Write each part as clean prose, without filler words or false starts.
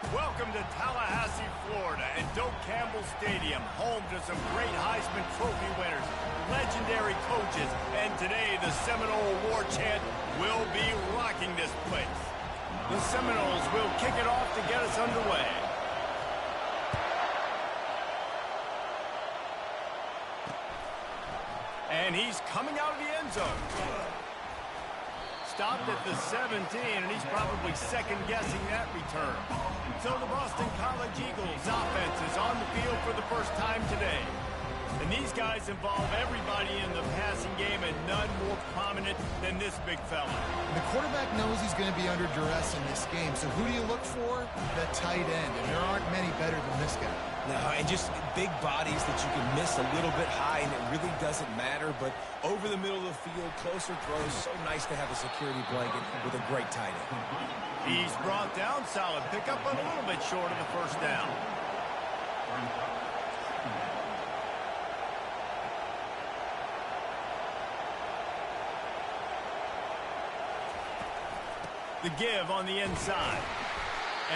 Welcome to Tallahassee, Florida, and Doak Campbell Stadium, home to some great Heisman Trophy winners, legendary coaches, and today the Seminole War Chant will be rocking this place. The Seminoles will kick it off to get us underway. And he's coming out of the end zone. Stopped at the 17, and he's probably second-guessing that return. So the Boston College Eagles offense is on the field for the first time today. And these guys involve everybody in the passing game, and none more prominent than this big fella. The quarterback knows he's going to be under duress in this game, so who do you look for? The tight end, and there aren't many better than this guy. No, and just big bodies that you can miss a little bit high, and it really doesn't matter. But over the middle of the field, closer throws, so nice to have a security blanket with a great tight end. He's brought down solid pickup, but a little bit short of the first down. The give on the inside.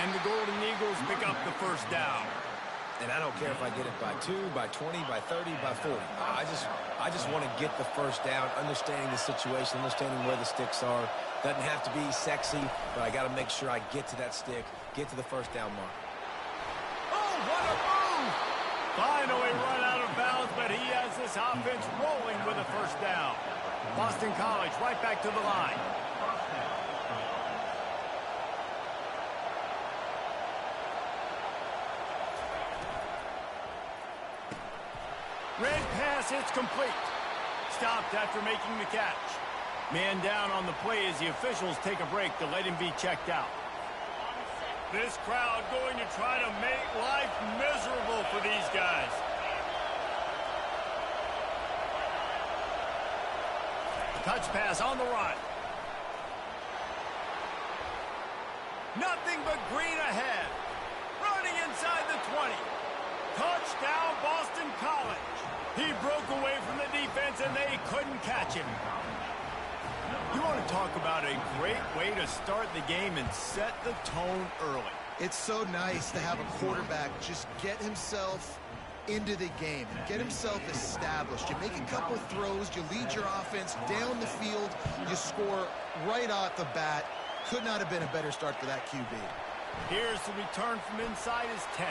And the Golden Eagles pick up the first down. And I don't care if I get it by 2, by 20, by 30, by 40. I just want to get the first down, understanding the situation, understanding where the sticks are. Doesn't have to be sexy, but I got to make sure I get to that stick, get to the first down mark. Oh, what a move! Finally run out of bounds, but he has this offense rolling with a first down. Boston College right back to the line. Red pass, it's complete. Stopped after making the catch. Man down on the play as the officials take a break to let him be checked out. This crowd going to try to make life miserable for these guys. Touch pass on the run. Nothing but green ahead. Running inside the 20. Touchdown, Boston College. He broke away from the defense, and they couldn't catch him. You want to talk about a great way to start the game and set the tone early. It's so nice to have a quarterback just get himself into the game and get himself established. You make a couple throws, you lead your offense down the field, you score right off the bat. Could not have been a better start for that QB. Here's the return from inside his 10.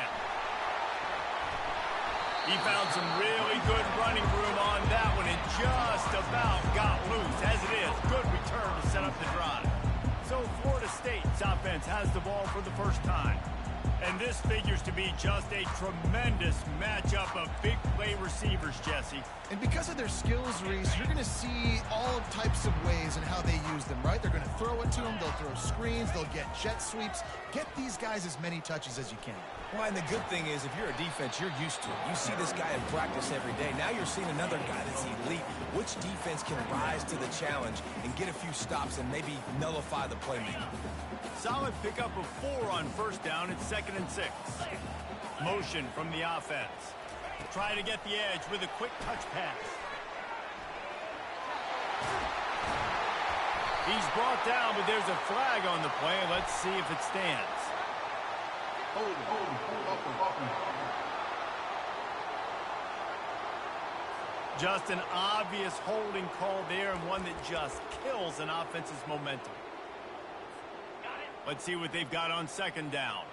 He found some really good running room on that one and just about got loose. As it is, good return to set up the drive. So Florida State's offense has the ball for the first time. And this figures to be just a tremendous matchup of big play receivers, Jesse. And because of their skills, Reese, you're going to see all types of ways in how they use them, right? They're going to throw it to them, they'll throw screens, they'll get jet sweeps. Get these guys as many touches as you can. Well, and the good thing is, if you're a defense, you're used to it. You see this guy in practice every day. Now you're seeing another guy that's elite. Which defense can rise to the challenge and get a few stops and maybe nullify the playmaking? Solid pickup of 4 on first down. It's 2nd and 6. Motion from the offense. Try to get the edge with a quick touch pass. He's brought down, but there's a flag on the play. Let's see if it stands. Just an obvious holding call there, and one that just kills an offense's momentum. Let's see what they've got on 2nd down.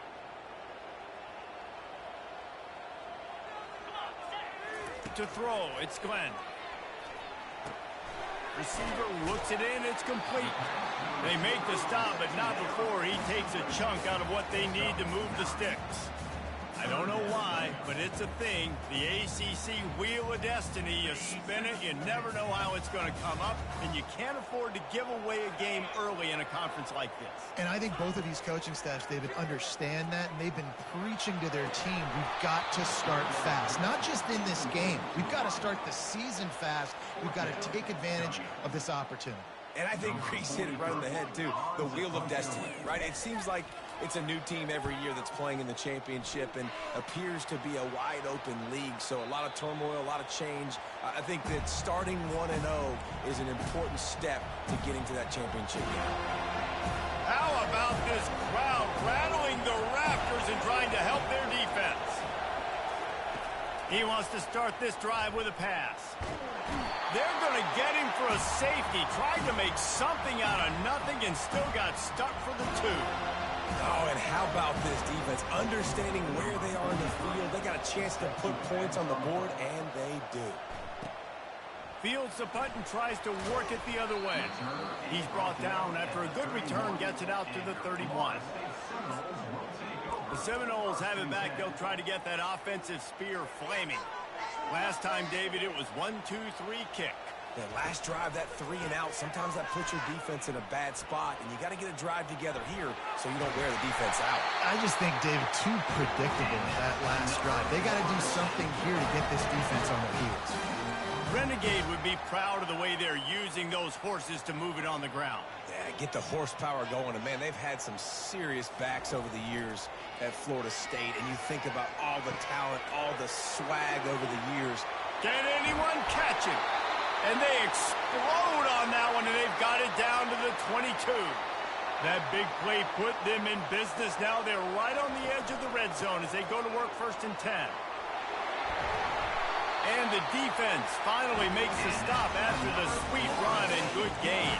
To throw, it's Glenn. Receiver looks it in, it's complete. They make the stop, but not before he takes a chunk out of what they need to move the sticks. I don't know why, but it's a thing. The ACC Wheel of Destiny, you spin it, you never know how it's going to come up, and you can't afford to give away a game early in a conference like this. And I think both of these coaching staffs, David, understand that, and they've been preaching to their team, we've got to start fast. Not just in this game. We've got to start the season fast. We've got to take advantage of this opportunity. And I think Reese hit it right on the head, too. The Wheel of Destiny, right? It seems like it's a new team every year that's playing in the championship and appears to be a wide-open league. So a lot of turmoil, a lot of change. I think that starting 1-0 is an important step to getting to that championship game. How about this crowd rattling the ref? playmakers and trying to help their defense. He wants to start this drive with a pass. They're going to get him for a safety. Tried to make something out of nothing and still got stuck for the 2. Oh, and how about this defense? Understanding where they are in the field. They got a chance to put points on the board, and they do. Fields the punt and tries to work it the other way. He's brought down after a good return, gets it out to the 31. The Seminoles have it back. They'll try to get that offensive spear flaming. Last time, David, it was 1-2-3 kick. That last drive, that 3 and out, sometimes that puts your defense in a bad spot, and you got to get a drive together here so you don't wear the defense out. I just think, David, too predictable that last drive. They got to do something here to get this defense on their heels. Renegade would be proud of the way they're using those horses to move it on the ground. Yeah, get the horsepower going, and man, they've had some serious backs over the years at Florida State, and you think about all the talent, all the swag over the years. Can anyone catch it? And they explode on that one, and they've got it down to the 22. That big play put them in business. Now they're right on the edge of the red zone as they go to work 1st and 10. And the defense finally makes the stop after the sweet run and good gain.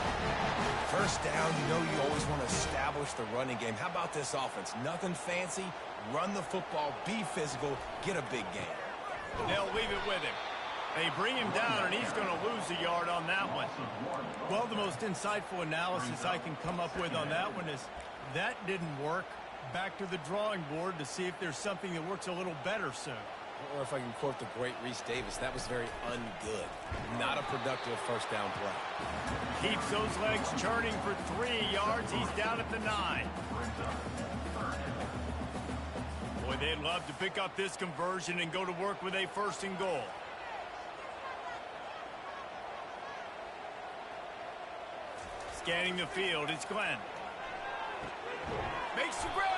First down, you know you always want to establish the running game. How about this offense? Nothing fancy. Run the football, be physical, get a big gain. They'll leave it with him. They bring him down, and he's going to lose a yard on that one. Well, the most insightful analysis I can come up with on that one is that didn't work. Back to the drawing board to see if there's something that works a little better soon. Or if I can quote the great Reese Davis, that was very ungood. Not a productive first down play. Keeps those legs churning for 3 yards. He's down at the 9. Boy, they'd love to pick up this conversion and go to work with a 1st and goal. Scanning the field, it's Glenn. Makes the grab.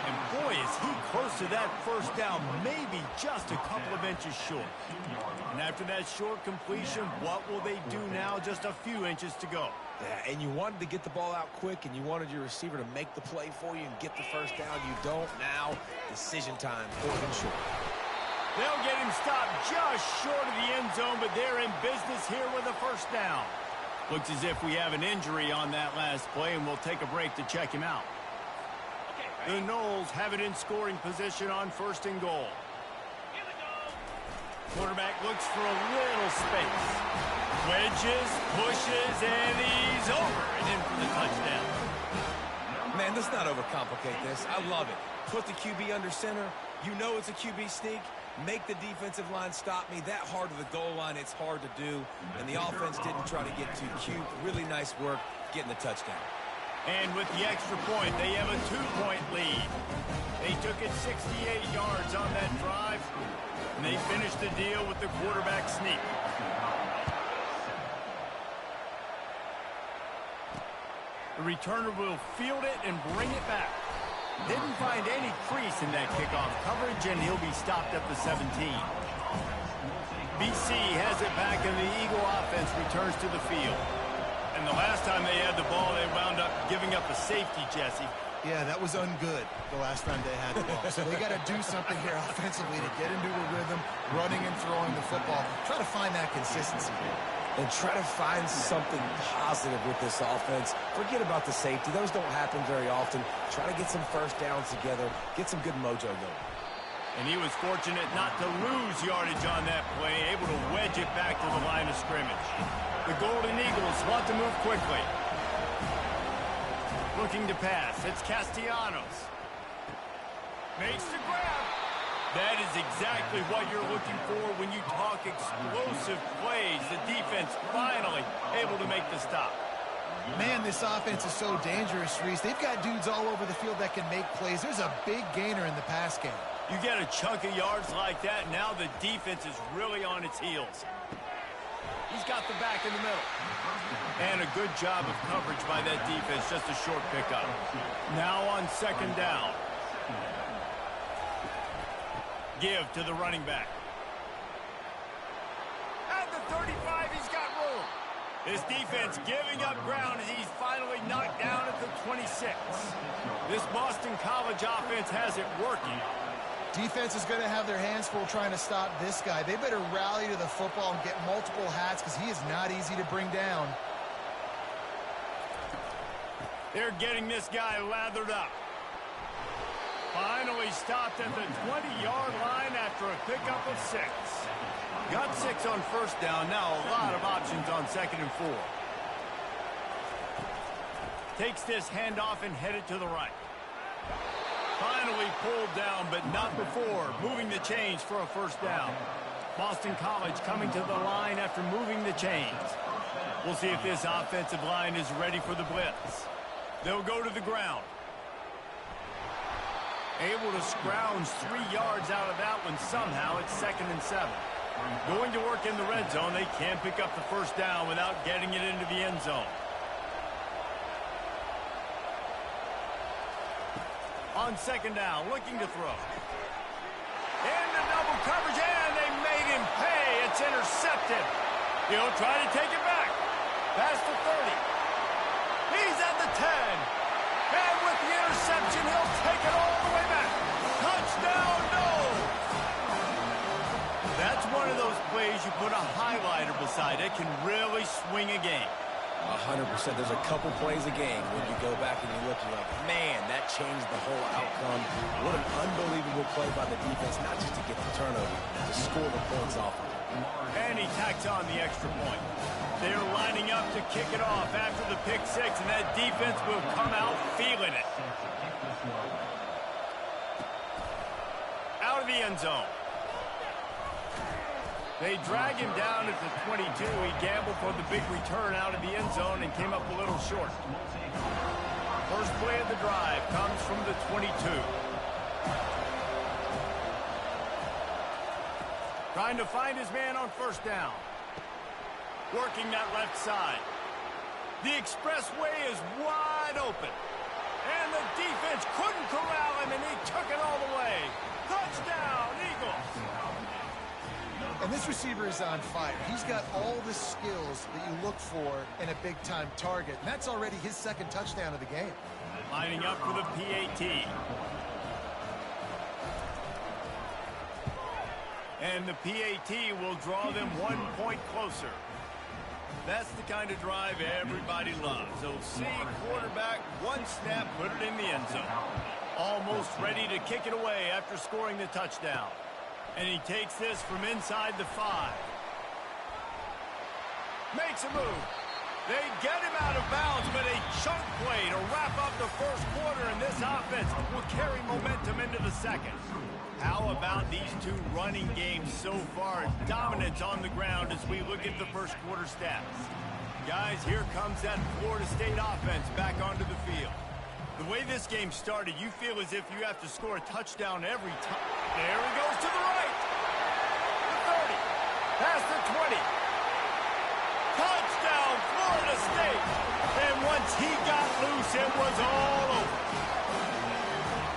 And boy, is he close to that first down, maybe just a couple of inches short. And after that short completion, what will they do now? Just a few inches to go. Yeah, and you wanted to get the ball out quick, and you wanted your receiver to make the play for you and get the first down. You don't now. Decision time, 4th and short. They'll get him stopped just short of the end zone, but they're in business here with a first down. Looks as if we have an injury on that last play, and we'll take a break to check him out. The Noles have it in scoring position on 1st and goal. Quarterback looks for a little space. Wedges, pushes, and he's over and in for the touchdown. Man, let's not overcomplicate this. I love it. Put the QB under center. You know it's a QB sneak. Make the defensive line stop me. That hard to the goal line, it's hard to do. And the offense didn't try to get too cute. Really nice work getting the touchdown. And with the extra point, they have a 2-point lead. They took it 68 yards on that drive, and they finished the deal with the quarterback sneak. The returner will field it and bring it back. Didn't find any crease in that kickoff coverage, and he'll be stopped at the 17. BC has it back, and the Eagle offense returns to the field. And the last time they had the ball, they wound up giving up a safety, Jesse. Yeah, that was ungood the last time they had the ball. So they got to do something here offensively to get into a rhythm, running and throwing the football. Try to find that consistency here. And try to find something positive with this offense. Forget about the safety. Those don't happen very often. Try to get some first downs together. Get some good mojo going. And he was fortunate not to lose yardage on that play, able to wedge it back to the line of scrimmage. The Golden Eagles want to move quickly. Looking to pass. It's Castellanos. Makes the grab. That is exactly what you're looking for when you talk explosive plays. The defense finally able to make the stop. Man, this offense is so dangerous, Reese. They've got dudes all over the field that can make plays. There's a big gainer in the pass game. You get a chunk of yards like that, now the defense is really on its heels. He's got the back in the middle. And a good job of coverage by that defense, just a short pickup. Now on 2nd down. Give to the running back. At the 35, he's got room. This defense giving up ground as he's finally knocked down at the 26. This Boston College offense has it working. Defense is going to have their hands full trying to stop this guy. They better rally to the football and get multiple hats because he is not easy to bring down. They're getting this guy lathered up. Finally stopped at the 20-yard line after a pickup of 6. Got 6 on first down. Now a lot of options on 2nd and 4. Takes this handoff and headed to the right. Finally pulled down, but not before. Moving the chains for a first down. Boston College coming to the line after moving the chains. We'll see if this offensive line is ready for the blitz. They'll go to the ground. Able to scrounge 3 yards out of that one somehow. It's 2nd and 7. Going to work in the red zone. They can't pick up the first down without getting it into the end zone. On 2nd down, looking to throw. In the double coverage, and they made him pay. It's intercepted. He'll try to take it back. Past the 30. He's at the 10. And with the interception, he'll take it all the way back. Touchdown, no! That's one of those plays you put a highlighter beside. It can really swing a game. 100%. There's a couple plays a game when you go back and you look and you're like, man, that changed the whole outcome. What an unbelievable play by the defense, not just to get the turnover, to score the points off of it. And he tacks on the extra point. They're lining up to kick it off after the pick 6, and that defense will come out feeling it. Out of the end zone. They drag him down at the 22. He gambled for the big return out of the end zone and came up a little short. First play of the drive comes from the 22. Trying to find his man on first down. Working that left side. The expressway is wide open. And the defense couldn't corral him, and he took it all the way. Touchdown, Eagles! And this receiver is on fire. He's got all the skills that you look for in a big-time target. And that's already his 2nd touchdown of the game. Lining up for the PAT. And the PAT will draw them 1 point closer. That's the kind of drive everybody loves. They'll see quarterback, one snap, put it in the end zone. Almost ready to kick it away after scoring the touchdown. And he takes this from inside the 5. Makes a move. They get him out of bounds, but a chunk play to wrap up the first quarter, and this offense will carry momentum into the 2nd. How about these 2 running games so far? Dominance on the ground as we look at the first quarter stats. Guys, here comes that Florida State offense back onto the field. The way this game started, you feel as if you have to score a touchdown every time. There he goes to the right. The 30. Past the 20. Touchdown, Florida State. And once he got loose, it was all over.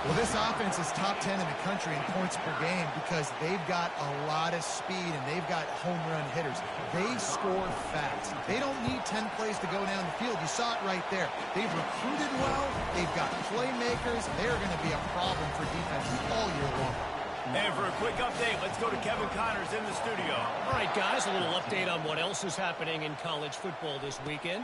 Well, this offense is top 10 in the country in points per game because they've got a lot of speed and they've got home run hitters. They score fast. They don't need 10 plays to go down the field. You saw it right there. They've recruited well. They've got playmakers. They're going to be a problem for defenses all year long. And for a quick update, let's go to Kevin Connors in the studio. All right, guys, a little update on what else is happening in college football this weekend.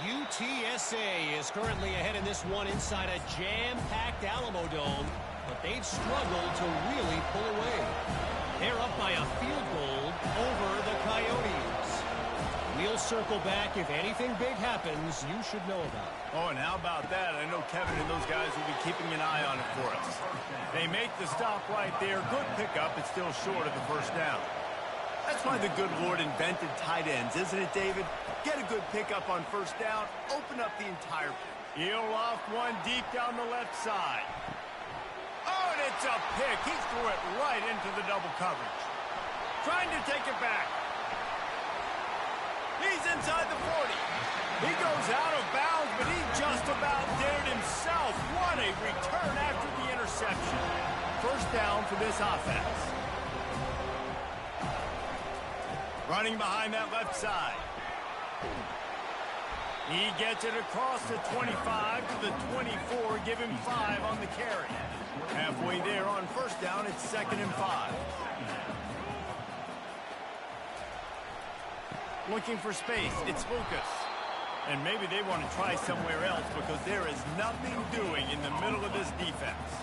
UTSA is currently ahead in this one inside a jam-packed Alamo Dome, but they've struggled to really pull away. They're up by a field goal over the Coyotes. We'll circle back if anything big happens you should know about. Oh, and how about that? I know Kevin and those guys will be keeping an eye on it for us. They make the stop right there. Good pickup. It's still short of the first down. That's why the good Lord invented tight ends, isn't it, David? Get a good pickup on first down, open up the entire play. He'll loft one deep down the left side. Oh, and it's a pick. He threw it right into the double coverage. Trying to take it back. He's inside the 40. He goes out of bounds, but he just about dared himself. What a return after the interception. First down for this offense. Running behind that left side. He gets it across the 25 to the 24, give him 5 on the carry. Halfway there on first down, it's 2nd and 5. Looking for space, it's Lucas. And maybe they want to try somewhere else because there is nothing doing in the middle of this defense.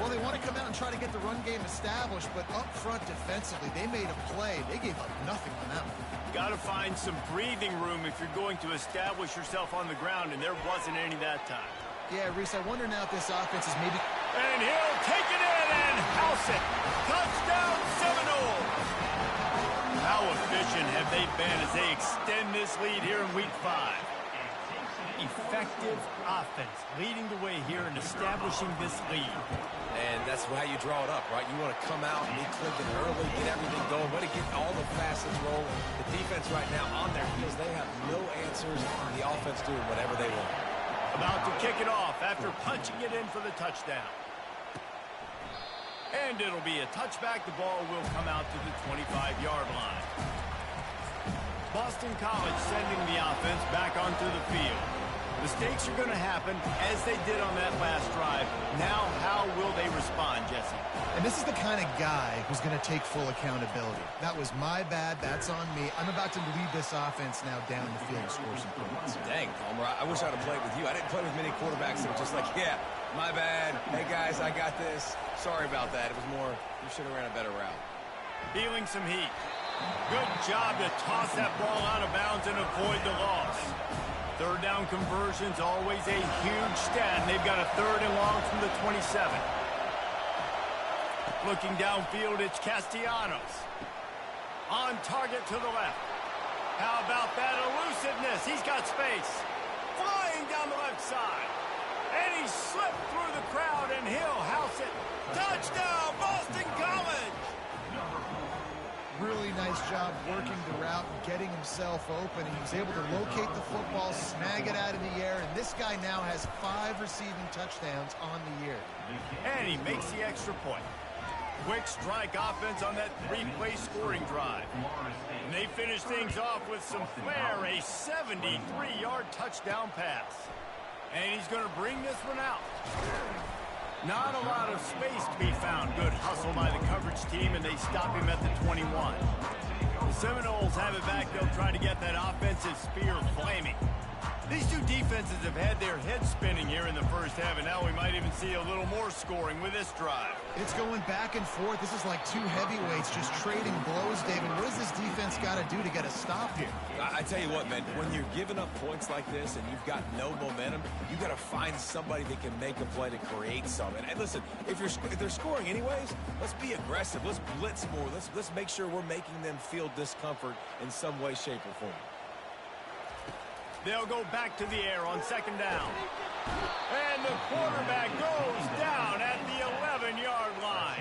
Well, they want to come out and try to get the run game established, but up front defensively, they made a play. They gave up nothing on that one. Got to find some breathing room if you're going to establish yourself on the ground, and there wasn't any that time. Yeah, Reese, I wonder now if this offense is maybe... And he'll take it in and house it. Touchdown Seminoles. How efficient have they been as they extend this lead here in Week 5? Effective offense leading the way here and establishing this lead. And that's how you draw it up, right? You want to come out and be clicking early, get everything going, want to get all the facets rolling. The defense right now on their heels, they have no answers. The offense doing whatever they want. About to kick it off after punching it in for the touchdown. And it'll be a touchback. The ball will come out to the 25-yard line. Boston College sending the offense back onto the field. Mistakes are going to happen as they did on that last drive. Now, how will they respond, Jesse? And this is the kind of guy who's going to take full accountability. That was my bad. That's on me. I'm about to lead this offense now down the field and score some points. Dang, Palmer, I wish I'd have played with you. I didn't play with many quarterbacks that were just like, yeah, my bad. Hey, guys, I got this. Sorry about that. It was more, you should have ran a better route. Feeling some heat. Good job to toss that ball out of bounds and avoid the loss. Third down conversion's always a huge stat, and they've got a 3rd and long from the 27. Looking downfield, it's Castellanos. On target to the left. How about that elusiveness? He's got space. Flying down the left side. And he slipped through the crowd, and he'll house it. Touchdown, Boston College! Really nice job working the route and getting himself open. He was able to locate the football, snag it out of the air, and this guy now has 5 receiving touchdowns on the year. And he makes the extra point. Quick strike offense on that 3-play scoring drive. And they finish things off with some flair, a 73-yard touchdown pass. And he's going to bring this one out. Not a lot of space to be found. Good hustle by the coverage team, and they stop him at the 21. The Seminoles have it back. They'll try to get that offensive spear flaming. These two defenses have had their heads spinning here in the first half, and now we might even see a little more scoring with this drive. It's going back and forth. This is like two heavyweights just trading blows, David. What does this defense got to do to get a stop here? I tell you what, man, when you're giving up points like this and you've got no momentum, you got to find somebody that can make a play to create something. And listen, if they're scoring anyways, let's be aggressive. Let's blitz more. Let's make sure we're making them feel discomfort in some way, shape, or form. They'll go back to the air on 2nd down. And the quarterback goes down at the 11-yard line.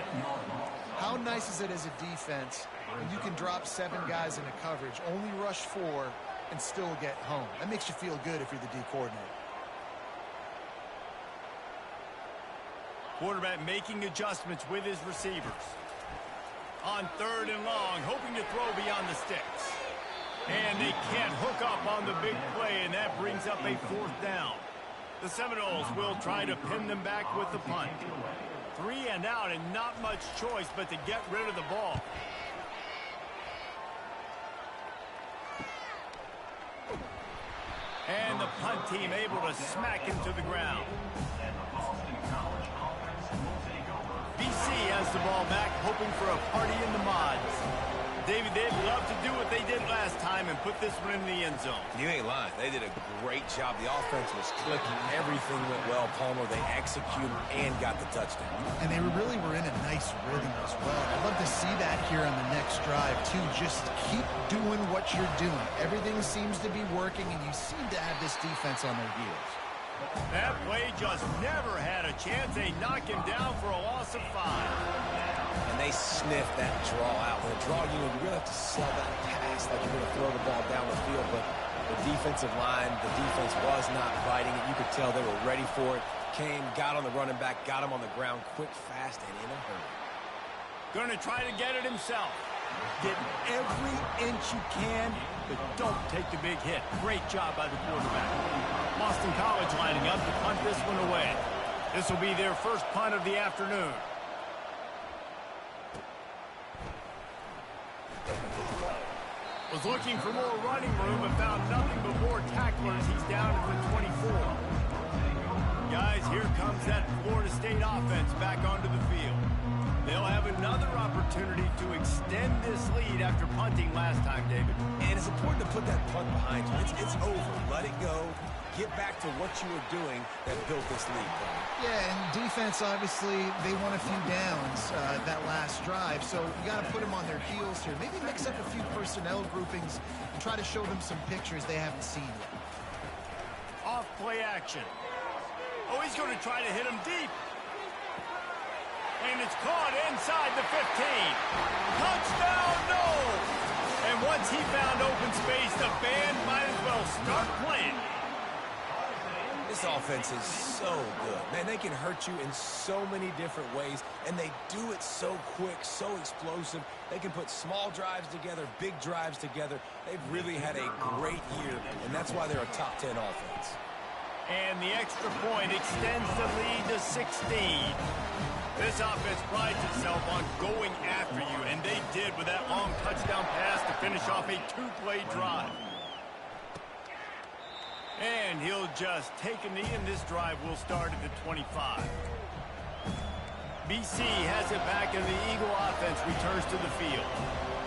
How nice is it as a defense when you can drop 7 guys into coverage, only rush 4, and still get home? That makes you feel good if you're the D coordinator. Quarterback making adjustments with his receivers. On 3rd and long, hoping to throw beyond the sticks. And they can't hook up on the big play, and that brings up a 4th down. The Seminoles will try to pin them back with the punt. 3 and out, and not much choice but to get rid of the ball. And the punt team able to smack him to the ground. BC has the ball back, hoping for a party in the mods. David, they'd love to do what they did last time and put this one in the end zone. You ain't lying. They did a great job. The offense was clicking. Everything went well, Palmer. They executed and got the touchdown. And they really were in a nice rhythm as well. I'd love to see that here on the next drive, too. Just keep doing what you're doing. Everything seems to be working, and you seem to have this defense on their heels. That play just never had a chance. They knock him down for a loss of 5. And they sniffed that draw out. When a draw unit, you really have to sell that pass like you're going to throw the ball down the field. But the defensive line, the defense was not fighting it. You could tell they were ready for it. Came, got on the running back, got him on the ground quick, fast, and in a hurry. Going to try to get it himself. Get every inch you can, But don't take the big hit. Great job by the quarterback. Boston College lining up to punt this one away. This will be their first punt of the afternoon. Was looking for more running room but found nothing but more tacklers. He's down at the 24. Guys, here comes that Florida State offense back onto the field. They'll have another opportunity to extend this lead after punting last time, David. and it's important to put that punt behind you. It's over. Let it go. Get back to what you were doing that built this lead. Yeah, and defense, obviously, they won a few downs that last drive, so you got to put them on their heels here. Maybe mix up a few personnel groupings and try to show them some pictures they haven't seen yet. Off play action. Oh, he's going to try to hit him deep. And it's caught inside the 15. Touchdown, no! And once he found open space, the band might as well start playing. This offense is so good. Man, they can hurt you in so many different ways, and they do it so quick, so explosive. They can put small drives together, big drives together. They've really had a great year, and that's why they're a top 10 offense. And the extra point extends the lead to 16. This offense prides itself on going after you, and they did with that long touchdown pass to finish off a two-play drive. And he'll just take a knee, and this drive will start at the 25. BC has it back, and the Eagle offense returns to the field.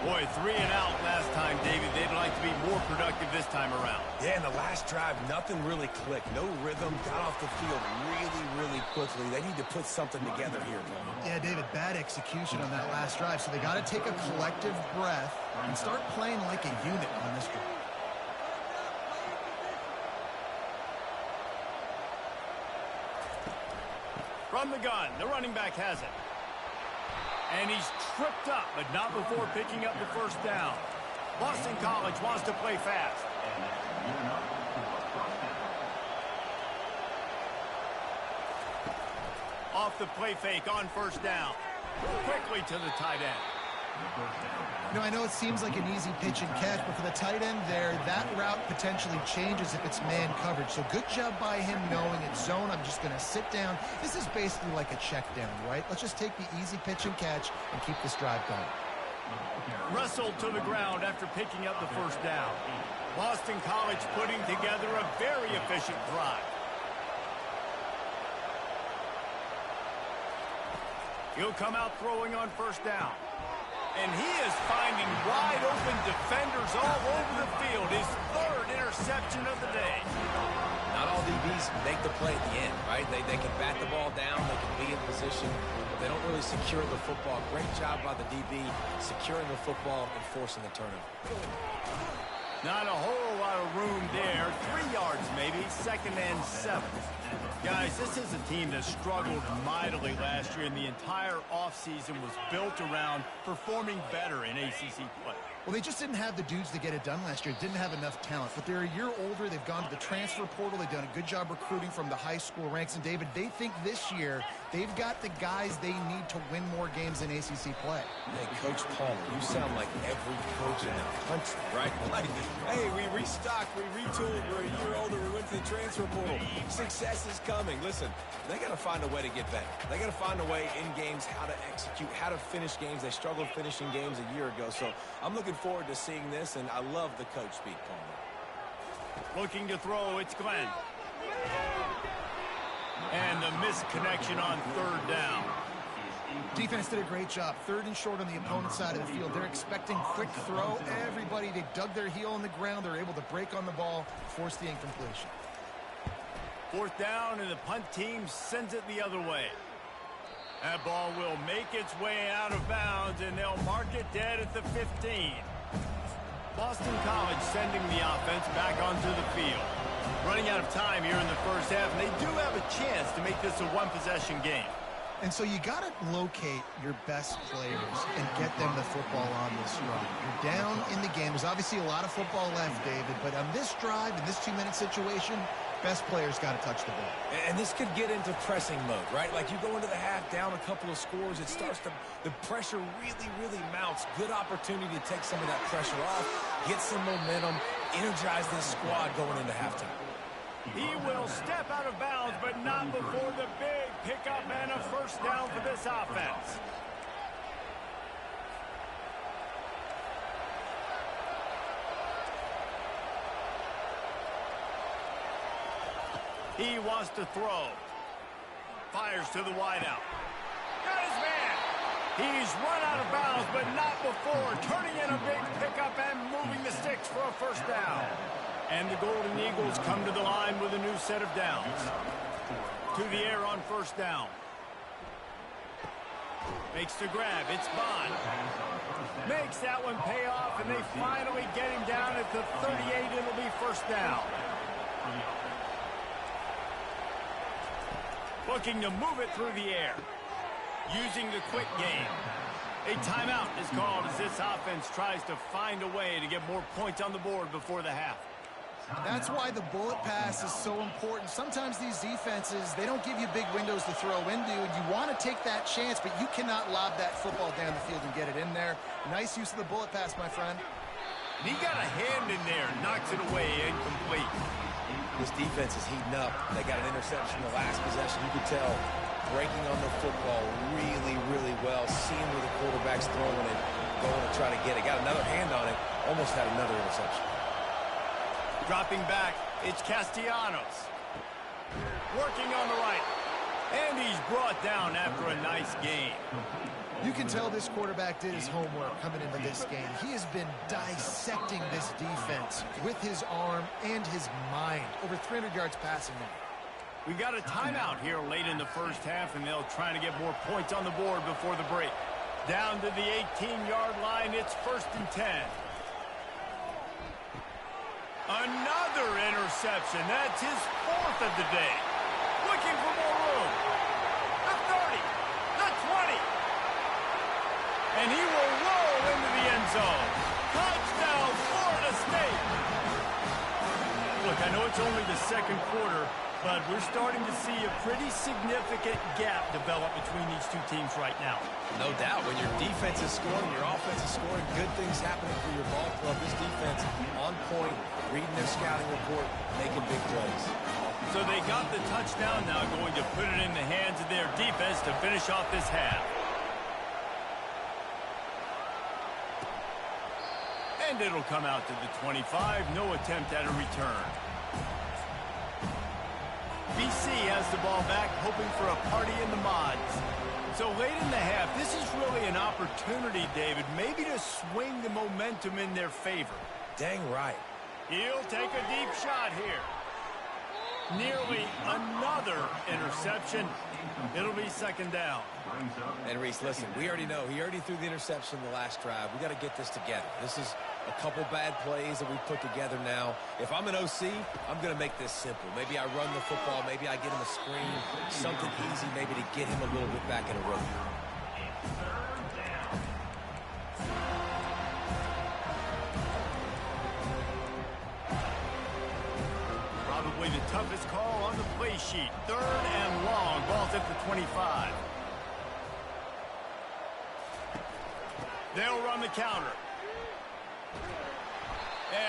Boy, 3 and out last time, David. They'd like to be more productive this time around. Yeah, in the last drive, nothing really clicked. No rhythm. Got off the field really, really quickly. They need to put something together here, Tony. Yeah, David, bad execution on that last drive, so they got to take a collective breath and start playing like a unit on this drive. From the gun, the running back has it. And he's tripped up, but not before picking up the first down. Boston College wants to play fast. Off the play fake on first down. Quickly to the tight end. You know, I know it seems like an easy pitch and catch, but for the tight end there, that route potentially changes if it's man coverage. So good job by him knowing it's zone. I'm just going to sit down. This is basically like a check down, right? Let's just take the easy pitch and catch and keep this drive going. Wrestled to the ground after picking up the first down. Boston College putting together a very efficient drive. He'll come out throwing on first down. And he is finding wide-open defenders all over the field. His third interception of the day. Not all DBs make the play at the end, right? They can bat the ball down, they can be in position, but they don't really secure the football. Great job by the DB securing the football and forcing the turnover. Not a whole lot of room there. 3 yards maybe, 2nd and 7. Guys, this is a team that struggled mightily last year, and the entire offseason was built around performing better in ACC play. Well, they just didn't have the dudes to get it done last year. Didn't have enough talent. But they're a year older. They've gone to the transfer portal. They've done a good job recruiting from the high school ranks. And, David, they think this year they've got the guys they need to win more games in ACC play. Hey, Coach Palmer, you sound like every coach in the country, right? Like, hey, we restocked, we retooled, we're a year older, we went to the transfer portal. Success is coming. Listen, they got to find a way to get better. They got to find a way in games how to execute, how to finish games. They struggled finishing games a year ago. So I'm looking forward to seeing this, and I love the coach speak, Palmer. Looking to throw, it's Glenn. And the misconnection on 3rd down. Defense did a great job. 3rd and short on the opponent's side of the field. They're expecting quick throw. Everybody, they dug their heel on the ground. They're able to break on the ball, force the incompletion. 4th down, and the punt team sends it the other way. That ball will make its way out of bounds, and they'll mark it dead at the 15. Boston College sending the offense back onto the field. Running out of time here in the first half, and they do have a chance to make this a one-possession game. And so you got to locate your best players and get them the football on this drive. You're down in the game. There's obviously a lot of football left, David, but on this drive, in this 2-minute situation, Best player's got to touch the ball. And this could get into pressing mode, right? Like you go into the half down a couple of scores, it starts to, the pressure really, really mounts. Good opportunity to take some of that pressure off, get some momentum, energize this squad going into halftime. He will step out of bounds, but not before the big pickup and a first down for this offense. He wants to throw. Fires to the wideout. Got his man. He's run out of bounds, but not before turning in a big pickup and moving the sticks for a first down. And the Golden Eagles come to the line with a new set of downs. To the air on first down. Makes the grab. It's Bond. Makes that one pay off, and they finally get him down at the 38. It'll be first down. Looking to move it through the air. Using the quick game. A timeout is called as this offense tries to find a way to get more points on the board before the half. That's why the bullet pass is so important. Sometimes these defenses, they don't give you big windows to throw into, and you want to take that chance, but you cannot lob that football down the field and get it in there. Nice use of the bullet pass, my friend. And he got a hand in there, knocks it away, incomplete. This defense is heating up. They got an interception the last possession. You could tell breaking on the football really, really well. Seeing where the quarterback's throwing it, going to try to get it. Got another hand on it. Almost had another interception. Dropping back, it's Castellanos. Working on the right. And he's brought down after a nice gain. You can tell this quarterback did his homework coming into this game. He has been dissecting this defense with his arm and his mind. Over 300 yards passing now. We've got a timeout here late in the first half, and they'll try to get more points on the board before the break. Down to the 18-yard line, it's 1st and 10. Another interception. That's his 4th of the day. Looking for more room. The 30. The 20. And he will roll into the end zone. Touchdown, Florida State. Look, I know it's only the second quarter, but we're starting to see a pretty significant gap develop between these two teams right now. No doubt. When your defense is scoring, your offense is scoring, good things happening for your ball club. This defense on point, reading their scouting report, making big plays. So they got the touchdown, now going to put it in the hands of their defense to finish off this half. And it'll come out to the 25. No attempt at a return. BC has the ball back, hoping for a party in the mods. So late in the half, this is really an opportunity, David, maybe to swing the momentum in their favor. Dang right. He'll take a deep shot here. Nearly another interception. It'll be second down. And Reese, listen, we already know. He already threw the interception the last drive. We got to get this together. This is a couple bad plays that we put together now. If I'm an OC, I'm going to make this simple. Maybe I run the football. Maybe I get him a screen. Something easy maybe to get him a little bit back in a rhythm. Probably the toughest call on the play sheet. 3rd and long. Ball's at the 25. They'll run the counter.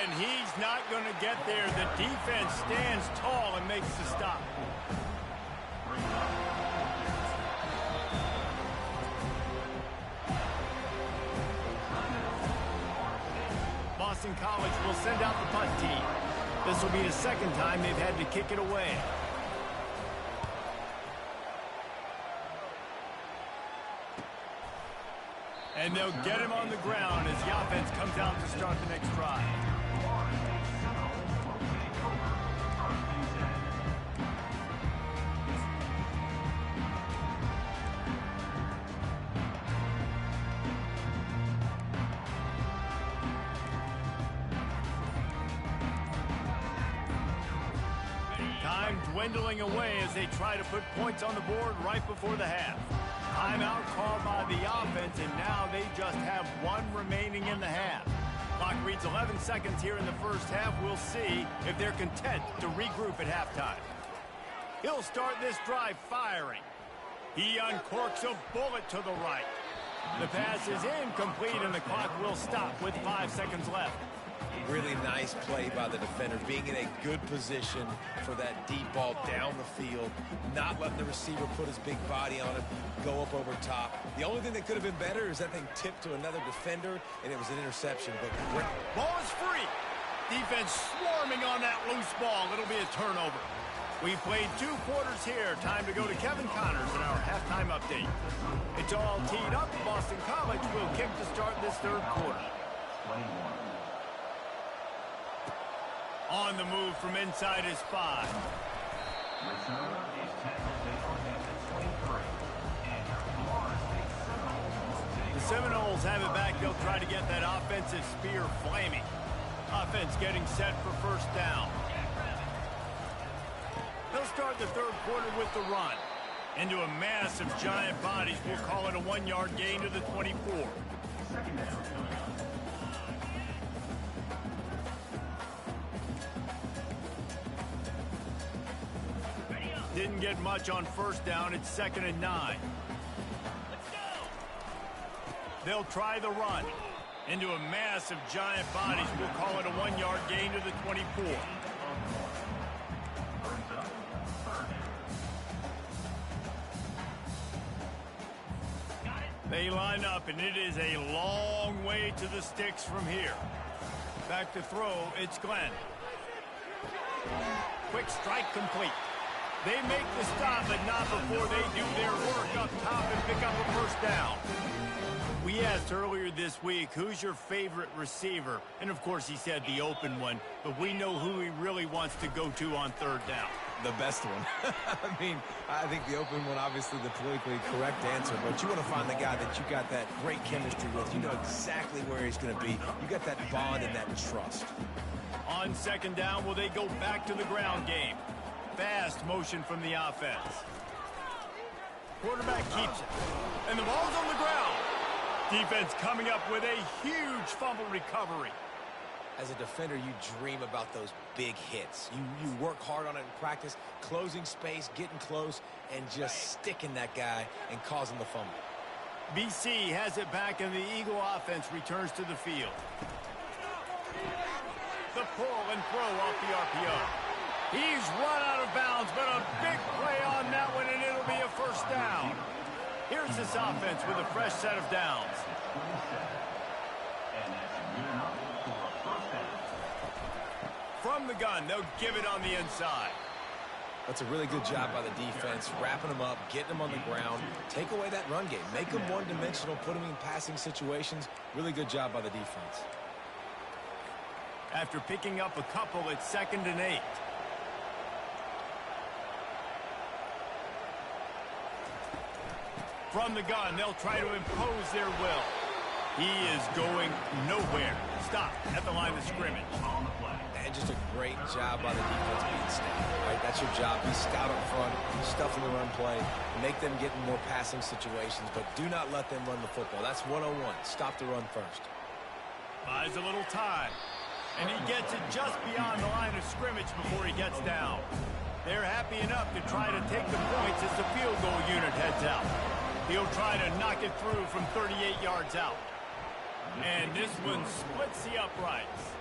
And he's not going to get there. The defense stands tall and makes the stop. Boston College will send out the punt team. This will be the second time they've had to kick it away. And they'll get him on the ground as the offense comes out to start the next drive. Time dwindling away as they try to put points on the board right before the half. Timeout called by the offense, and now they just have one remaining in the half. Clock reads 11 seconds here in the first half. We'll see if they're content to regroup at halftime. He'll start this drive firing. He uncorks a bullet to the right. The pass is incomplete, and the clock will stop with 5 seconds left. Really nice play by the defender, being in a good position for that deep ball down the field, not letting the receiver put his big body on it, go up over top. The only thing that could have been better is that thing tipped to another defender, and it was an interception. But ball is free. Defense swarming on that loose ball. It'll be a turnover. We played 2 quarters here. Time to go to Kevin Connors in our halftime update. It's all teed up. Boston College will kick to start this third quarter. On the move from inside is 5. The Seminoles have it back. They'll try to get that offensive spear flaming. Offense getting set for first down. They'll start the third quarter with the run. Into a mass of giant bodies. We'll call it a 1-yard gain to the 24. Second down. Didn't get much on first down. It's 2nd and 9. Let's go. They'll try the run. Into a mass of giant bodies. We'll call it a 1-yard gain to the 24. They line up, and it is a long way to the sticks from here. Back to throw, it's Glenn. Quick strike complete. They make the stop, but not before they do their work up top and pick up a first down. We asked earlier this week, who's your favorite receiver? And, of course, he said the open one, but we know who he really wants to go to on third down. The best one. I mean, I think the open one, obviously the politically correct answer, but you want to find the guy that you got that great chemistry with. You know exactly where he's going to be. You got that bond and that trust. On second down, will they go back to the ground game? Fast motion from the offense. Quarterback keeps it. And the ball's on the ground. Defense coming up with a huge fumble recovery. As a defender, you dream about those big hits. You work hard on it in practice, closing space, getting close, and just sticking that guy and causing the fumble. BC has it back, and the Eagle offense returns to the field. The pull and throw off the RPO. He's run out of bounds, but a big play on that one, and it'll be a first down. Here's this offense with a fresh set of downs. From the gun, they'll give it on the inside. That's a really good job by the defense, wrapping them up, getting them on the ground. Take away that run game. Make them one-dimensional, put them in passing situations. Really good job by the defense. After picking up a couple, it's 2nd and 8. From the gun, they'll try to impose their will. He is going nowhere. Stop at the line of scrimmage. And just a great job by the defense being stout. Right? That's your job. Be stout up front, stuff in the run play, make them get in more passing situations, but do not let them run the football. That's 101. Stop the run first. Buys a little time. And he gets it just beyond the line of scrimmage before he gets down. They're happy enough to try to take the points as the field goal unit heads out. He'll try to knock it through from 38 yards out. And this one splits the uprights.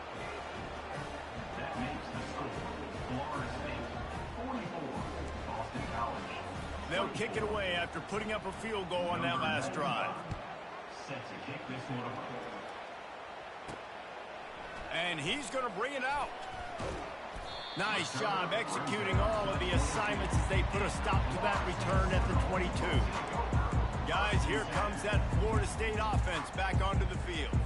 That makes the score Florida State 44, Boston College. They'll kick it away after putting up a field goal on that last drive. Set to kick this one away. And he's going to bring it out. Nice job executing all of the assignments as they put a stop to that return at the 22. Guys, here comes that Florida State offense back onto the field.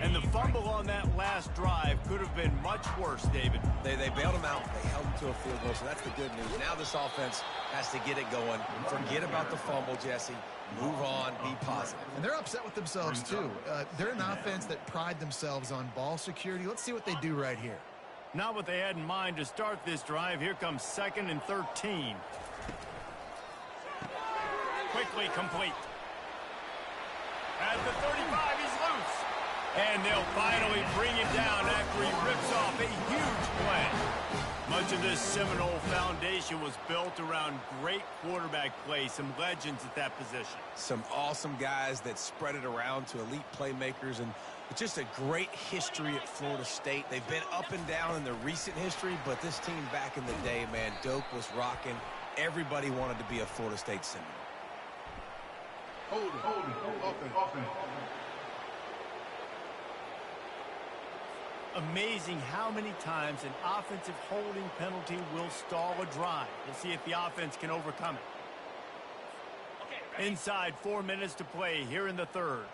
And the fumble on that last drive could have been much worse, David. They bailed him out. They held him to a field goal, so that's the good news. Now this offense has to get it going. Forget about the fumble, Jesse. Move on. Be positive. And they're upset with themselves, too. They're an offense that pride themselves on ball security. Let's see what they do right here. Not what they had in mind to start this drive. Here comes 2nd and 13. Quickly complete. At the 35, he's loose. And they'll finally bring him down after he rips off a huge play. Much of this Seminole foundation was built around great quarterback play, some legends at that position. Some awesome guys that spread it around to elite playmakers, and it's just a great history at Florida State. They've been up and down in the recent history, but this team back in the day, man, Doak was rocking. Everybody wanted to be a Florida State Seminole. Hold it. Offense. Amazing how many times an offensive holding penalty will stall a drive. We'll see if the offense can overcome it. Inside 4 minutes to play here in the third.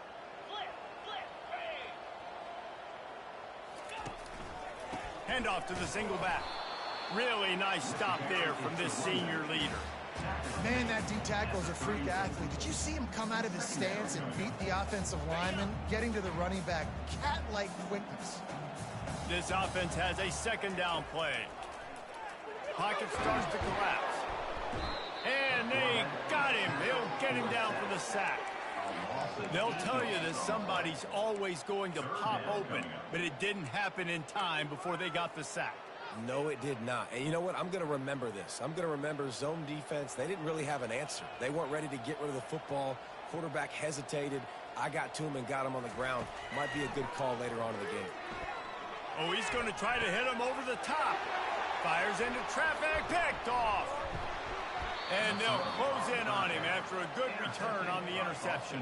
Handoff to the single back. Really nice stop there from this senior leader. Man, that D-tackle is a freak athlete. Did you see him come out of his stance and beat the offensive lineman, getting to the running back? Cat-like quickness. This offense has a second down play. Pocket starts to collapse. And they got him. They'll get him down for the sack. They'll tell you that somebody's always going to pop open, but it didn't happen in time before they got the sack. No, it did not. And you know what? I'm going to remember this. I'm going to remember zone defense. They didn't really have an answer. They weren't ready to get rid of the football. Quarterback hesitated. I got to him and got him on the ground. Might be a good call later on in the game. Oh, he's going to try to hit him over the top. Fires into traffic, picked off. And they'll close in on him after a good return on the interception.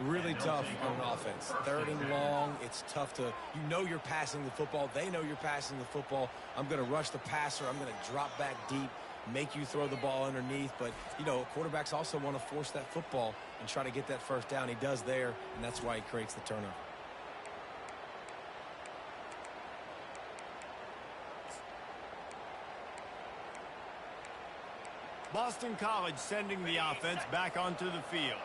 Really tough on offense. Third and long, it's tough to, you know you're passing the football. They know you're passing the football. I'm going to rush the passer. I'm going to drop back deep, make you throw the ball underneath. But, you know, quarterbacks also want to force that football and try to get that first down. He does there, and that's why he creates the turnover. Boston College sending the offense back onto the field.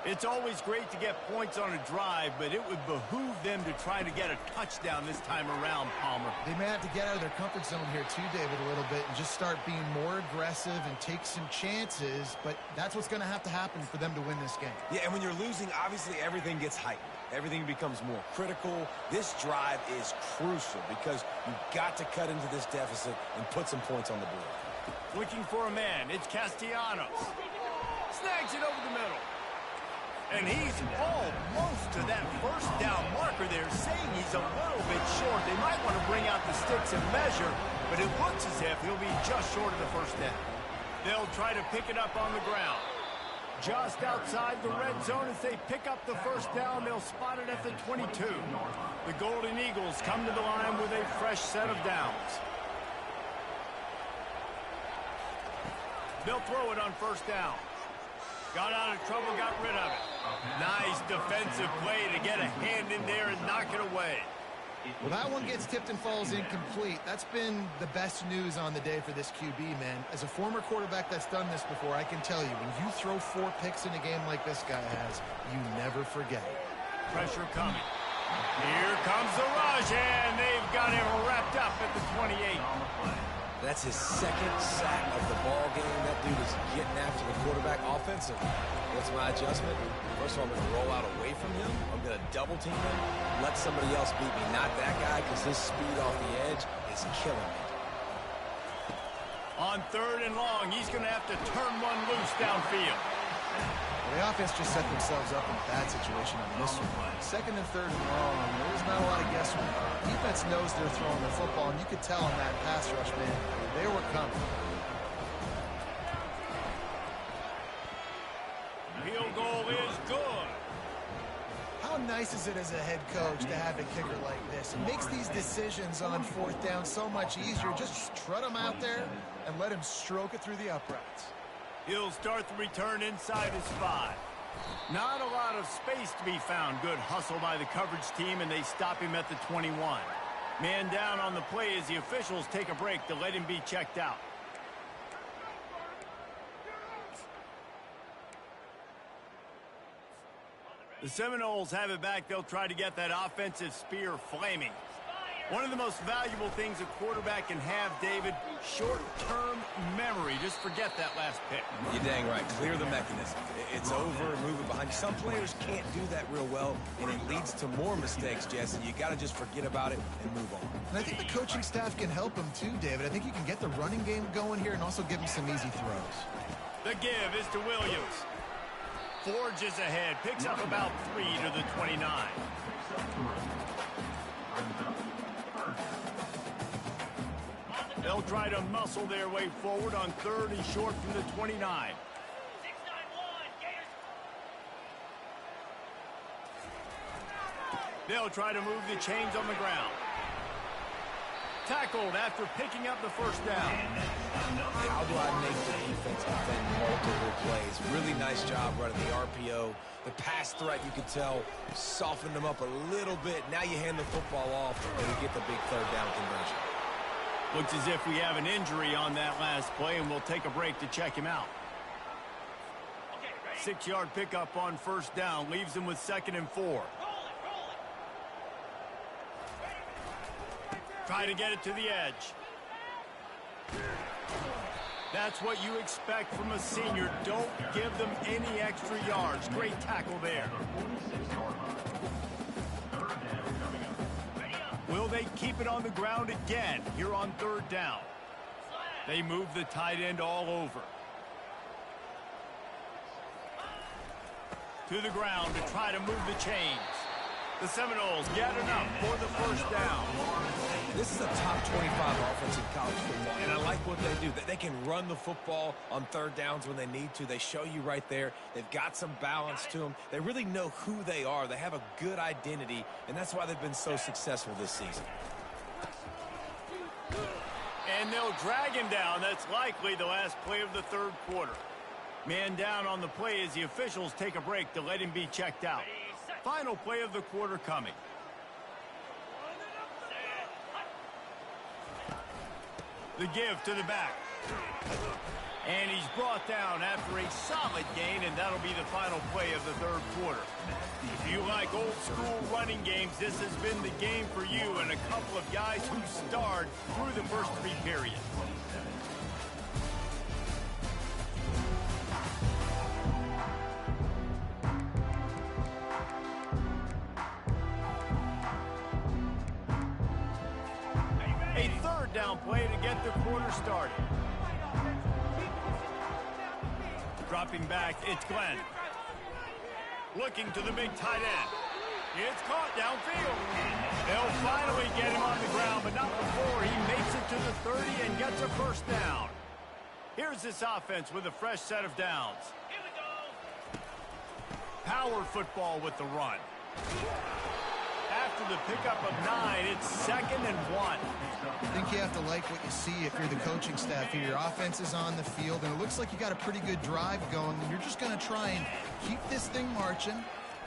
It's always great to get points on a drive, but it would behoove them to try to get a touchdown this time around, Palmer. They may have to get out of their comfort zone here too, David, a little bit and just start being more aggressive and take some chances, but that's what's going to happen for them to win this game. Yeah, and when you're losing, obviously everything gets heightened. Everything becomes more critical. This drive is crucial because you've got to cut into this deficit and put some points on the board. Looking for a man, it's Castellanos. Snags it over the middle. And he's almost to that first down marker there, saying he's a little bit short. They might want to bring out the sticks and measure, but it looks as if he'll be just short of the first down. They'll try to pick it up on the ground. Just outside the red zone as they pick up the first down, they'll spot it at the 22. The Golden Eagles come to the line with a fresh set of downs. They'll throw it on first down. Got out of trouble, got rid of it. Nice defensive play to get a hand in there and knock it away. Well, that one gets tipped and falls incomplete. That's been the best news on the day for this QB, man. As a former quarterback that's done this before, I can tell you, when you throw 4 picks in a game like this guy has, you never forget it. Pressure coming. Here comes the rush, and they've got him wrapped up at the 28. That's his second sack of the ball game. That dude is getting after the quarterback offensively. What's my adjustment? First of all, I'm going to roll out away from him. I'm going to double team him. Let somebody else beat me, not that guy, because his speed off the edge is killing me. On third and long, he's going to have to turn one loose downfield. The offense just set themselves up in a bad situation on this one. Second and third and long, there's not a lot of guesswork. Defense knows they're throwing the football, and you could tell on that pass rush, man, they were coming. Field goal is good. How nice is it as a head coach to have a kicker like this? It makes these decisions on fourth down so much easier. Just strut him out there and let him stroke it through the uprights. He'll start the return inside his 5. Not a lot of space to be found. Good hustle by the coverage team, and they stop him at the 21. Man down on the play as the officials take a break to let him be checked out. The Seminoles have it back. They'll try to get that offensive spear flaming. One of the most valuable things a quarterback can have, David, short-term memory. Just forget that last pick. You're dang right. Clear the mechanism. It's over, move it behind. Some players can't do that real well, and it leads to more mistakes, Jesse. You got to just forget about it and move on. And I think the coaching staff can help him too, David. I think you can get the running game going here and also give him some easy throws. The give is to Williams. Forges ahead, picks up about 3 to the 29. They'll try to muscle their way forward on 3rd and short from the 29. They'll try to move the chains on the ground. Tackled after picking up the first down. How do I make the defense defend multiple plays? Really nice job running the RPO. The pass threat, you could tell, softened them up a little bit. Now you hand the football off and you get the big 3rd down conversion. Looks as if we have an injury on that last play, and we'll take a break to check him out. 6-yard pickup on 1st down leaves him with 2nd and 4. Try to get it to the edge. That's what you expect from a senior. Don't give them any extra yards. Great tackle there. Will they keep it on the ground again here on 3rd down? They move the tight end all over. To the ground to try to move the chains. The Seminoles get enough for the 1st down. This is a top 25 offense in college football, and I like what they do. They can run the football on 3rd downs when they need to. They show you right there. They've got some balance to them. They really know who they are. They have a good identity, and that's why they've been so successful this season. And they'll drag him down. That's likely the last play of the 3rd quarter. Man down on the play as the officials take a break to let him be checked out. Final play of the quarter coming. The give to the back. And he's brought down after a solid gain, and that'll be the final play of the 3rd quarter. If you like old school running games, this has been the game for you and a couple of guys who starred through the first 3 periods. A 3rd down play to get the quarter started. Dropping back, it's Glenn. Looking to the big tight end. It's caught downfield. They'll finally get him on the ground, but not before he makes it to the 30 and gets a 1st down. Here's this offense with a fresh set of downs. Here we go. Power football with the run. After the pickup of 9, it's 2nd and 1. I think you have to like what you see if you're the coaching staff here. Your offense is on the field, and it looks like you got a pretty good drive going. And you're just going to try and keep this thing marching,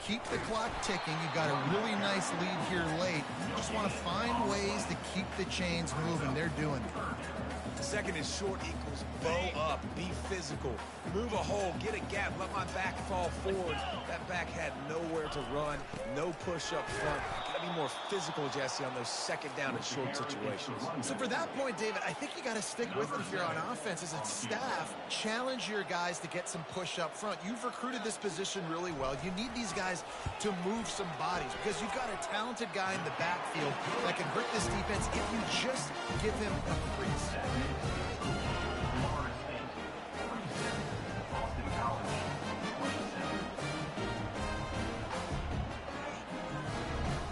keep the clock ticking. You got a really nice lead here late. You just want to find ways to keep the chains moving. They're doing it. 2nd and short equals bow up, be physical, move a hole, get a gap, let my back fall forward. That back had nowhere to run, no push up front. Got to be more physical, Jesse, on those 2nd down and short situations. So for that point, David, I think you got to stick with it here on offense as a staff. Challenge your guys to get some push up front. You've recruited this position really well. You need these guys to move some bodies because you've got a talented guy in the backfield that can hurt this defense if you just give him a crease.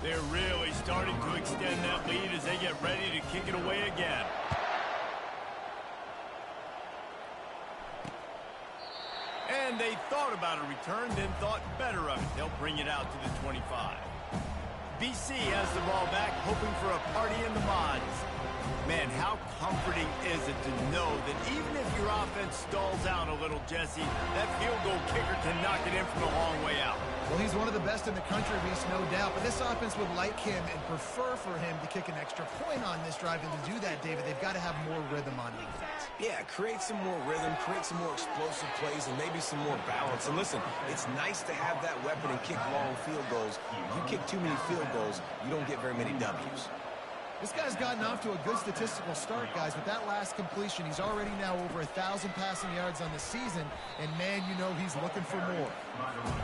They're really starting to extend that lead as they get ready to kick it away again. And they thought about a return, then thought better of it. They'll bring it out to the 25. BC has the ball back, hoping for a party in the mods. Man, how comforting is it to know that even if your offense stalls out a little, Jesse, that field goal kicker can knock it in from a long way out. Well, he's one of the best in the country, Reese, no doubt. But this offense would like him and prefer for him to kick an extra point on this drive. And to do that, David, they've got to have more rhythm on defense. Yeah, create some more rhythm, create some more explosive plays, and maybe some more balance. And listen, it's nice to have that weapon and kick long field goals. If you kick too many field goals, you don't get very many W's. This guy's gotten off to a good statistical start, guys. With that last completion, he's already now over 1,000 passing yards on the season, and man, you know he's looking for more.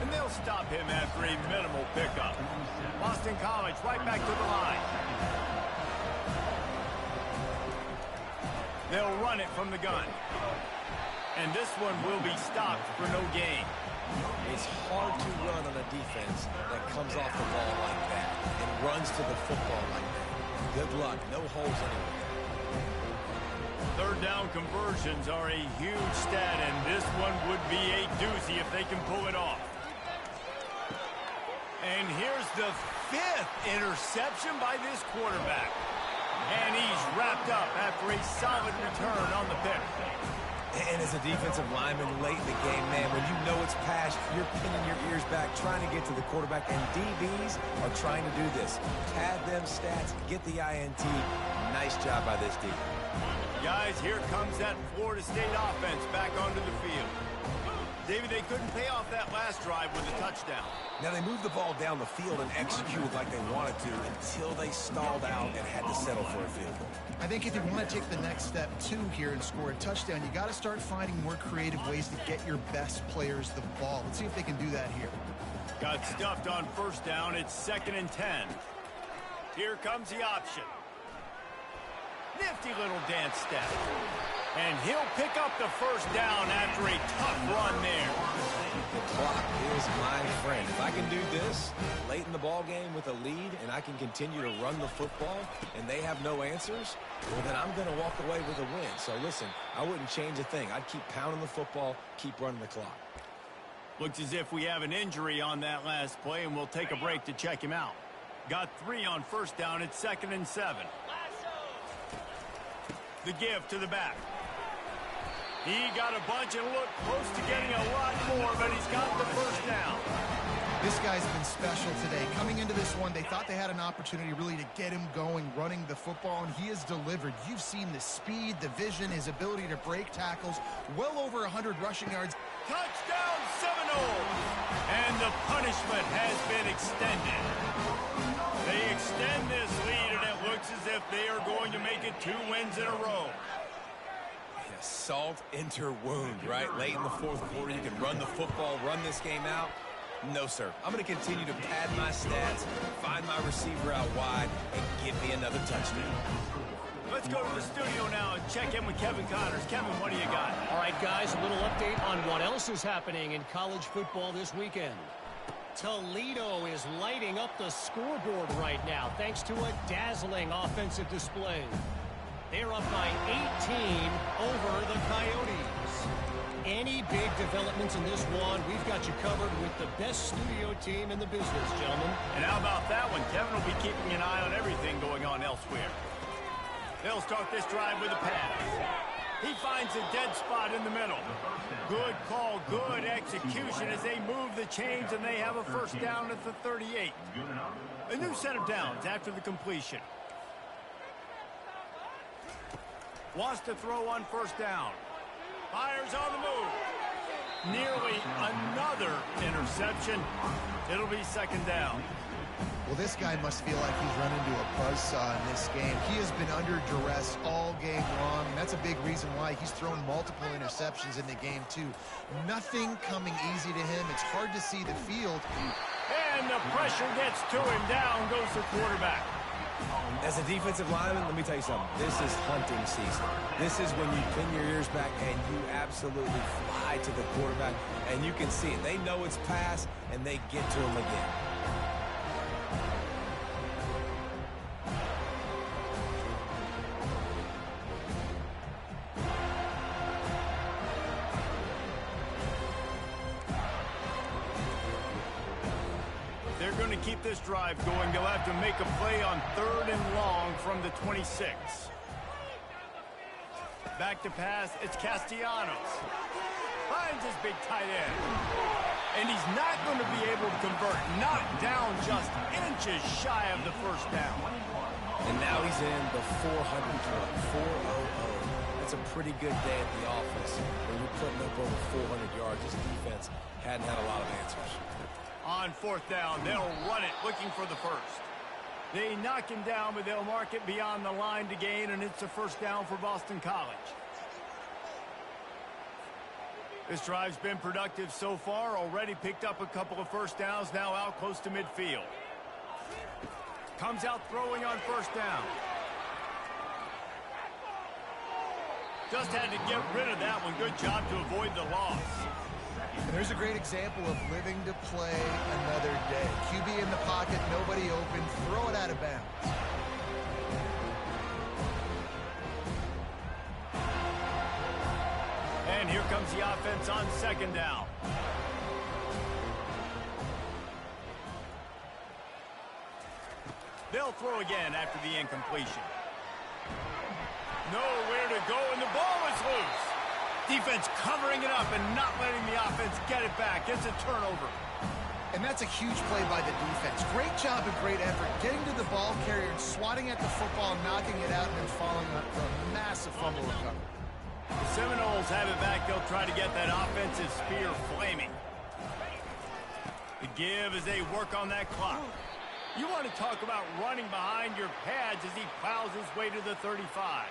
And they'll stop him after a minimal pickup. Boston College right back to the line. They'll run it from the gun. And this one will be stopped for no gain. It's hard to run on a defense that comes off the ball like that and runs to the football like that. Good luck. No holes anywhere. Third down conversions are a huge stat, and this one would be a doozy if they can pull it off. And here's the 5th interception by this quarterback. And he's wrapped up after a solid return on the pick. And as a defensive lineman late in the game, man, when you know it's past, you're pinning your ears back, trying to get to the quarterback, and DBs are trying to do this. Pad them stats, get the INT. Nice job by this D. Guys, here comes that Florida State offense back onto the field. David, they couldn't pay off that last drive with a touchdown. Now, they moved the ball down the field and executed like they wanted to until they stalled out and had to settle for a field goal. I think if you want to take the next step, too, here and score a touchdown, you got to start finding more creative ways to get your best players the ball. Let's see if they can do that here. Got stuffed on first down. It's 2nd and 10. Here comes the option. Nifty little dance step. And he'll pick up the first down after a tough run there. The clock is my friend. If I can do this late in the ball game with a lead and I can continue to run the football and they have no answers, well, then I'm going to walk away with a win. So, listen, I wouldn't change a thing. I'd keep pounding the football, keep running the clock. Looks as if we have an injury on that last play, and we'll take a break to check him out. Got 3 on first down. It's 2nd and 7. The give to the back. He got a bunch and looked close to getting a lot more, but he's got the first down. This guy's been special today. Coming into this one, they thought they had an opportunity really to get him going, running the football, and he has delivered. You've seen the speed, the vision, his ability to break tackles, well over 100 rushing yards. Touchdown Seminoles! And the punishment has been extended. They extend this lead, and it looks as if they are going to make it 2 wins in a row. Salt into wound, right? Late in the 4th quarter, you can run the football, run this game out. No, sir. I'm going to continue to pad my stats, find my receiver out wide, and give me another touchdown. Let's go to the studio now and check in with Kevin Connors. Kevin, what do you got? All right, guys, a little update on what else is happening in college football this weekend. Toledo is lighting up the scoreboard right now thanks to a dazzling offensive display. They're up by 18 over the Coyotes. Any big developments in this one, we've got you covered with the best studio team in the business, gentlemen. And how about that one? Kevin will be keeping an eye on everything going on elsewhere. They'll start this drive with a pass. He finds a dead spot in the middle. Good call, good execution as they move the chains, and they have a first down at the 38. A new set of downs after the completion. Wants to throw on first down. Fires on the move. Nearly another interception. It'll be 2nd down. Well, this guy must feel like he's run into a buzzsaw in this game. He has been under duress all game long, and that's a big reason why he's thrown multiple interceptions in the game, too. Nothing coming easy to him. It's hard to see the field. And the pressure gets to him. Down goes the quarterback. As a defensive lineman, let me tell you something. This is hunting season. This is when you pin your ears back and you absolutely fly to the quarterback, and you can see it. They know it's pass, and they get to him again. They're going to keep this drive going. They'll have to make a play on 3rd and long from the 26. Back to pass. It's Castellanos. Finds his big tight end. And he's not going to be able to convert. Knocked down just inches shy of the first down. And now he's in the 400 club, 400. That's a pretty good day at the office when you're putting up over 400 yards. This defense hadn't had a lot of answers. On 4th down, they'll run it, looking for the first. They knock him down, but they'll mark it beyond the line to gain, and it's a first down for Boston College. This drive's been productive so far. Already picked up a couple of first downs, now out close to midfield. Comes out throwing on first down. Just had to get rid of that one. Good job to avoid the loss. And there's a great example of living to play another day. QB in the pocket, nobody open, throw it out of bounds. And here comes the offense on second down. They'll throw again after the incompletion. Nowhere to go, and the ball is loose. Defense covering it up and not letting the offense get it back. It's a turnover. And that's a huge play by the defense. Great job and great effort getting to the ball carrier and swatting at the football, knocking it out, and then following up for a massive fumble recovery. The Seminoles have it back. They'll try to get that offensive spear flaming. The give as they work on that clock. You want to talk about running behind your pads as he plows his way to the 35.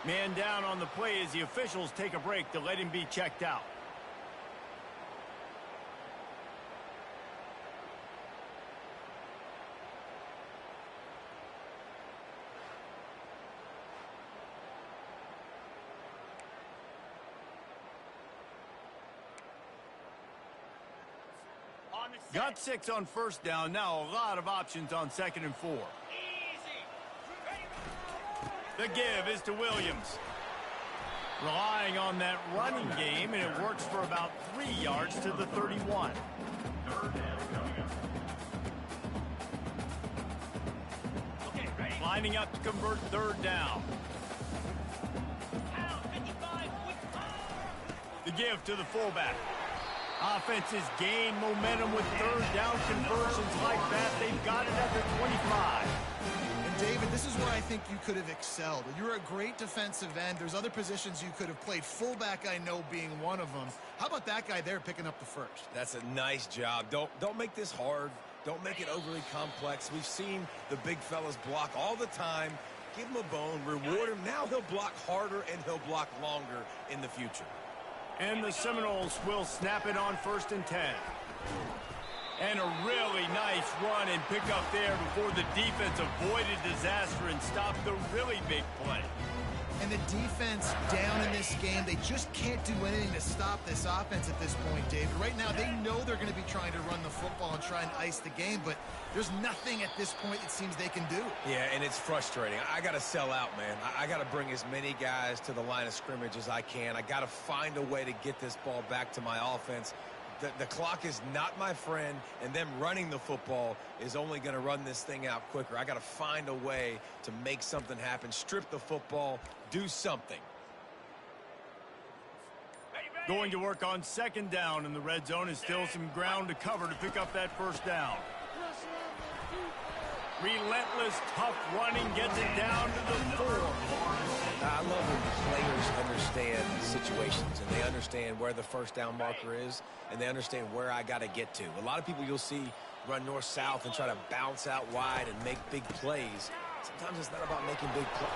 Man down on the play as the officials take a break to let him be checked out. Got 6 on first down. Now a lot of options on 2nd and 4. The give is to Williams. Relying on that running game, and it works for about 3 yards to the 31. Lining up to convert 3rd down. The give to the fullback. Offenses gain momentum with 3rd down conversions like that. They've got it at their 25. And David, this is where I think you could have excelled. You're a great defensive end. There's other positions you could have played. Fullback, I know, being one of them. How about that guy there picking up the first? That's a nice job. Don't make this hard. Don't make it overly complex. We've seen the big fellas block all the time. Give him a bone, reward him. Now he'll block harder and he'll block longer in the future. And the Seminoles will snap it on 1st and 10. And a really nice run and pick up there before the defense avoided disaster and stopped the really big play. And the defense down in this game, they just can't do anything to stop this offense at this point, David. Right now, they know they're going to be trying to run the football and try and ice the game, but there's nothing at this point it seems they can do. Yeah, and it's frustrating. I got to sell out, man. I got to bring as many guys to the line of scrimmage as I can. I got to find a way to get this ball back to my offense. The clock is not my friend, and them running the football is only going to run this thing out quicker. I got to find a way to make something happen, strip the football, do something. Going to work on 2nd down, and the red zone is still some ground to cover to pick up that 1st down. Relentless, tough running gets it down to the 4. I love when players understand situations and they understand where the 1st down marker is and they understand where I got to get to. A lot of people you'll see run north-south and try to bounce out wide and make big plays. Sometimes it's not about making big plays.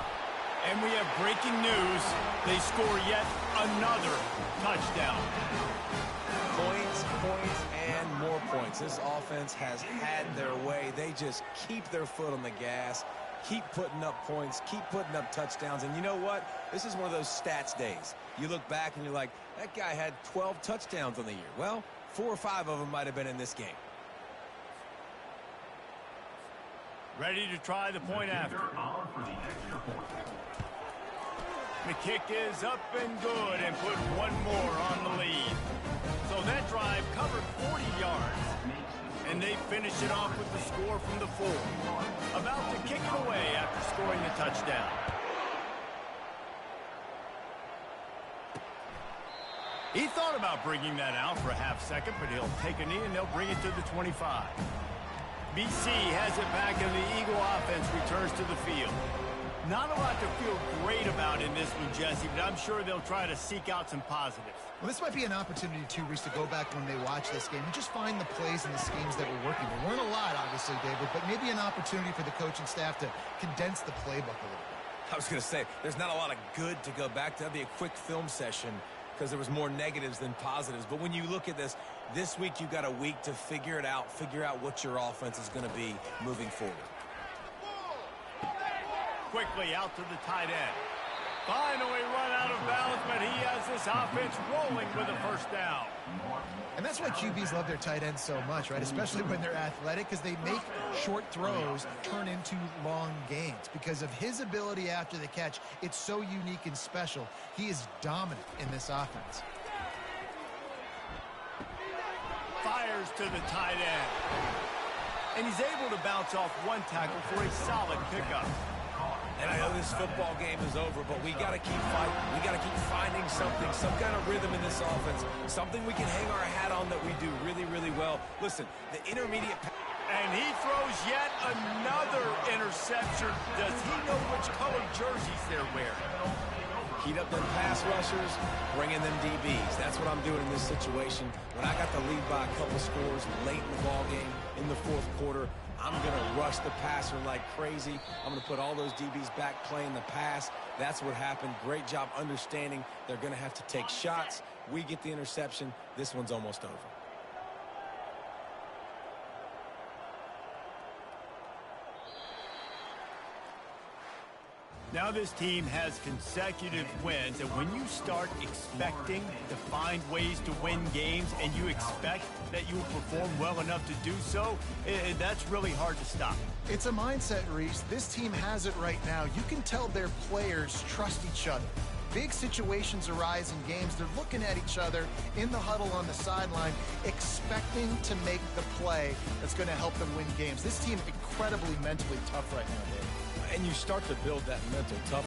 And we have breaking news. They score yet another touchdown. Points, and more points. This offense has had their way. They just keep their foot on the gas, keep putting up points, keep putting up touchdowns. And you know what? This is one of those stats days. You look back and you're like, that guy had 12 touchdowns on the year. Well, 4 or 5 of them might have been in this game. Ready to try the point after. The kick is up and good and put one more on the lead. So that drive covered 40 yards. And they finish it off with the score from the 4. About to kick it away after scoring the touchdown. He thought about bringing that out for a half second, but he'll take a knee and they'll bring it to the 25. BC has it back and the Eagle offense returns to the field. Not a lot to feel great about in this one, Jesse, but I'm sure they'll try to seek out some positives. Well, this might be an opportunity, too, Reese, to go back when they watch this game and just find the plays and the schemes that were working. There weren't a lot, obviously, David, but maybe an opportunity for the coaching staff to condense the playbook a little bit. I was going to say, there's not a lot of good to go back to. That'd be a quick film session because there was more negatives than positives. But when you look at this week you've got a week to figure it out, figure out what your offense is going to be moving forward. Quickly out to the tight end. Finally run out of bounds, but he has this offense rolling with a first down. And that's why QBs love their tight ends so much, right? Especially when they're athletic, because they make short throws turn into long gains. Because of his ability after the catch, it's so unique and special. He is dominant in this offense. Fires to the tight end. And he's able to bounce off one tackle for a solid pickup. And I know this football game is over, but we got to keep fighting. We got to keep finding something, some kind of rhythm in this offense, something we can hang our hat on that we do really, really well. Listen, the intermediate... And he throws yet another interception. Does he know which color jerseys they're wearing? Heat up them pass rushers, bring in them DBs. That's what I'm doing in this situation. When I got the lead by a couple scores late in the ball game in the fourth quarter, I'm going to rush the passer like crazy. I'm going to put all those DBs back playing the pass. That's what happened. Great job understanding they're going to have to take shots. We get the interception. This one's almost over. Now this team has consecutive wins, and when you start expecting to find ways to win games and you expect that you will perform well enough to do so, that's really hard to stop. It's a mindset, Reese. This team has it right now. You can tell their players trust each other. Big situations arise in games. They're looking at each other in the huddle on the sideline, expecting to make the play that's going to help them win games. This team incredibly mentally tough right now, Dave. And you start to build that mental toughness.